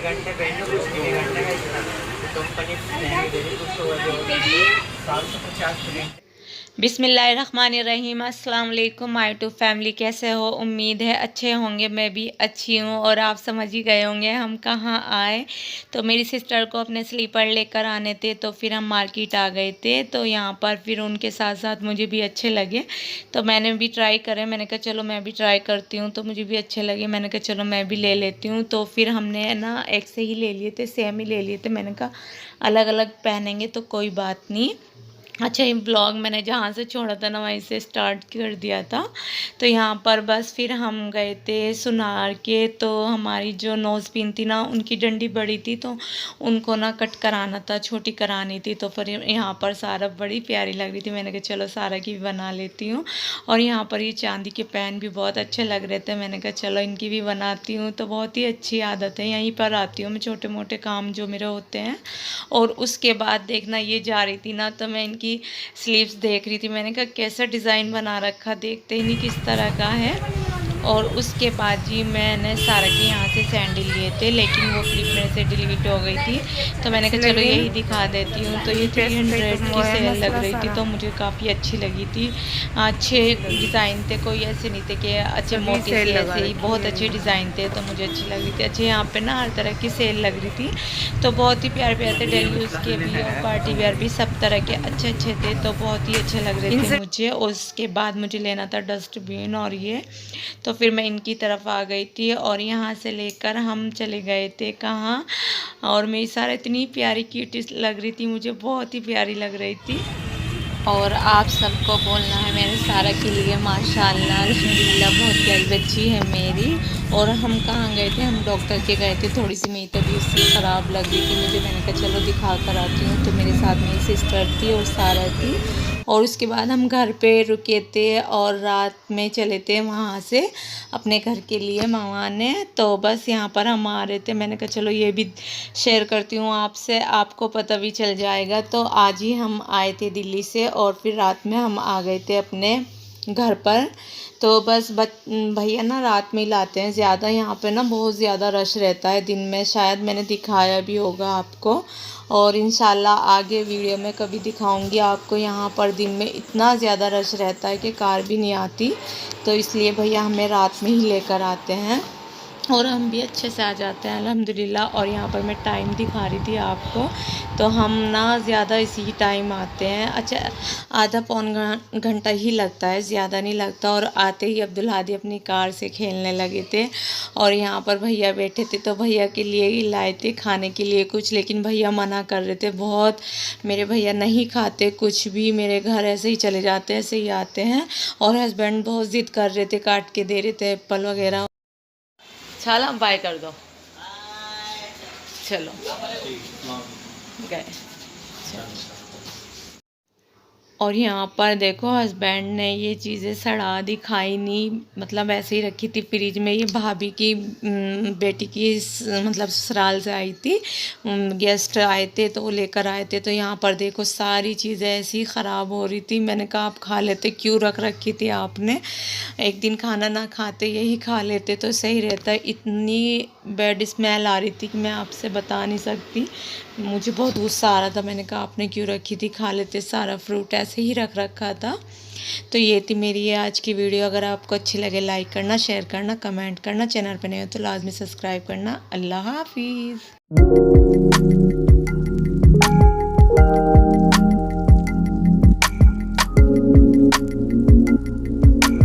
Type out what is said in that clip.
घंटे पहले कुछ 3 घंटे का इतना कंपनी महंगी दे रही कुछ तो 750 बिस्मिल्लाहिर्रहमानिर्रहीम। अस्सलाम वालेकुम माय टू फैमिली। कैसे हो? उम्मीद है अच्छे होंगे। मैं भी अच्छी हूँ। और आप समझ ही गए होंगे हम कहाँ आए। तो मेरी सिस्टर को अपने स्लीपर लेकर आने थे, तो फिर हम मार्केट आ गए थे। तो यहाँ पर फिर उनके साथ साथ मुझे भी अच्छे लगे, तो मैंने भी ट्राई करे। मैंने कहा चलो मैं भी ट्राई करती हूँ, तो मुझे भी अच्छे लगे। मैंने कहा चलो मैं भी ले लेती हूँ। तो फिर हमने ना एक से ही ले लिए थे, सेम ही ले लिए थे। मैंने कहा अलग अलग पहनेंगे तो कोई बात नहीं। अच्छा, ये ब्लॉग मैंने जहाँ से छोड़ा था ना वहीं से स्टार्ट कर दिया था। तो यहाँ पर बस फिर हम गए थे सुनार के। तो हमारी जो नोज़ पिन थी ना, उनकी डंडी बड़ी थी, तो उनको ना कट कराना था, छोटी करानी थी। तो फिर यहाँ पर सारा बड़ी प्यारी लग रही थी। मैंने कहा चलो सारा की भी बना लेती हूँ। और यहाँ पर ये चांदी के पेन भी बहुत अच्छे लग रहे थे। मैंने कहा चलो इनकी भी बनाती हूँ। तो बहुत ही अच्छी आदत है, यहीं पर आती हूँ मैं, छोटे मोटे काम जो मेरे होते हैं। और उसके बाद देखना, ये जा रही थी ना, तो मैं की स्लीव्स देख रही थी। मैंने कहा कैसा डिज़ाइन बना रखा, देखते ही नहीं किस तरह का है। और उसके बाद जी मैंने सारा के यहाँ से सैंडल लिए थे, लेकिन वो क्लिप मेरे से डिलीट हो गई थी। तो मैंने कहा चलो यही दिखा देती हूँ। तो ये 300 की सेल लग रही थी, तो मुझे काफ़ी अच्छी लगी थी। अच्छे डिज़ाइन थे, कोई ऐसे नहीं थे कि अच्छे मोटे से, ऐसे ही बहुत अच्छे डिज़ाइन थे, तो मुझे अच्छी लग रही थी। अच्छे यहाँ पे ना हर तरह की सेल लग रही थी, तो बहुत ही प्यारे प्यारे थे। डेली यूज़ के भी और पार्टी वेयर भी, सब तरह के अच्छे अच्छे थे। तो बहुत ही अच्छे लग रहे थे मुझे। उसके बाद मुझे लेना था डस्टबिन, और ये तो फिर मैं इनकी तरफ आ गई थी। और यहाँ से लेकर हम चले गए थे कहाँ, और मेरी सारा इतनी प्यारी क्यूटी लग रही थी, मुझे बहुत ही प्यारी लग रही थी। और आप सबको बोलना है मेरे सारा के लिए माशाल्लाह अल्हम्दुलिल्लाह, बहुत प्यारी बच्ची है मेरी। और हम कहाँ गए थे? हम डॉक्टर के गए थे। थोड़ी सी मेरी तबीयत सी ख़राब लग रही थी मुझे। मैंने कहा चलो दिखा कर आती हूँ। तो मेरे साथ मेरी सिस्टर थी और सारा थी। और उसके बाद हम घर पे रुके थे, और रात में चले थे वहाँ से अपने घर के लिए मामा ने। तो बस यहाँ पर हम आ रहे थे। मैंने कहा चलो ये भी शेयर करती हूँ आपसे, आपको पता भी चल जाएगा। तो आज ही हम आए थे दिल्ली से, और फिर रात में हम आ गए थे अपने घर पर। तो बस भैया ना रात में ही लाते हैं ज़्यादा। यहाँ पे ना बहुत ज़्यादा रश रहता है दिन में, शायद मैंने दिखाया भी होगा आपको, और इंशाल्लाह आगे वीडियो में कभी दिखाऊंगी आपको। यहाँ पर दिन में इतना ज़्यादा रश रहता है कि कार भी नहीं आती, तो इसलिए भैया हमें रात में ही लेकर आते हैं, और हम भी अच्छे से आ जाते हैं अल्हम्दुलिल्लाह। और यहाँ पर मैं टाइम दिखा रही थी आपको, तो हम ना ज़्यादा इसी टाइम आते हैं। अच्छा, आधा पौन घंटा ही लगता है, ज़्यादा नहीं लगता। और आते ही अब्दुल हादी अपनी कार से खेलने लगे थे, और यहाँ पर भैया बैठे थे। तो भैया के लिए ही लाए थे खाने के लिए कुछ, लेकिन भैया मना कर रहे थे बहुत। मेरे भैया नहीं खाते कुछ भी, मेरे घर ऐसे ही चले जाते हैं, ऐसे ही आते हैं। और हस्बैंड बहुत ज़िद कर रहे थे, काट के दे रहे थे एप्पल वगैरह। चलो बाय कर दो, चलो गए। और यहाँ पर देखो हस्बैंड ने ये चीज़ें सड़ा दी, खाई नहीं, मतलब ऐसे ही रखी थी फ्रिज में। ये भाभी की बेटी की मतलब ससुराल से आई थी, गेस्ट आए थे, तो वो लेकर आए थे। तो यहाँ पर देखो सारी चीज़ें ऐसी ख़राब हो रही थी। मैंने कहा आप खा लेते, क्यों रख रखी थी आपने? एक दिन खाना ना खाते यही खा लेते तो सही रहता। इतनी बैड स्मेल आ रही थी कि मैं आपसे बता नहीं सकती। मुझे बहुत गुस्सा आ रहा था। मैंने कहा आपने क्यों रखी थी, खा लेते, सारा फ्रूट ऐसे ही रख रखा था। तो ये थी मेरी ये आज की वीडियो। अगर आपको अच्छी लगे लाइक करना, शेयर करना, कमेंट करना, चैनल पर नए हो तो लाजमी सब्सक्राइब करना। अल्लाह हाफिज़।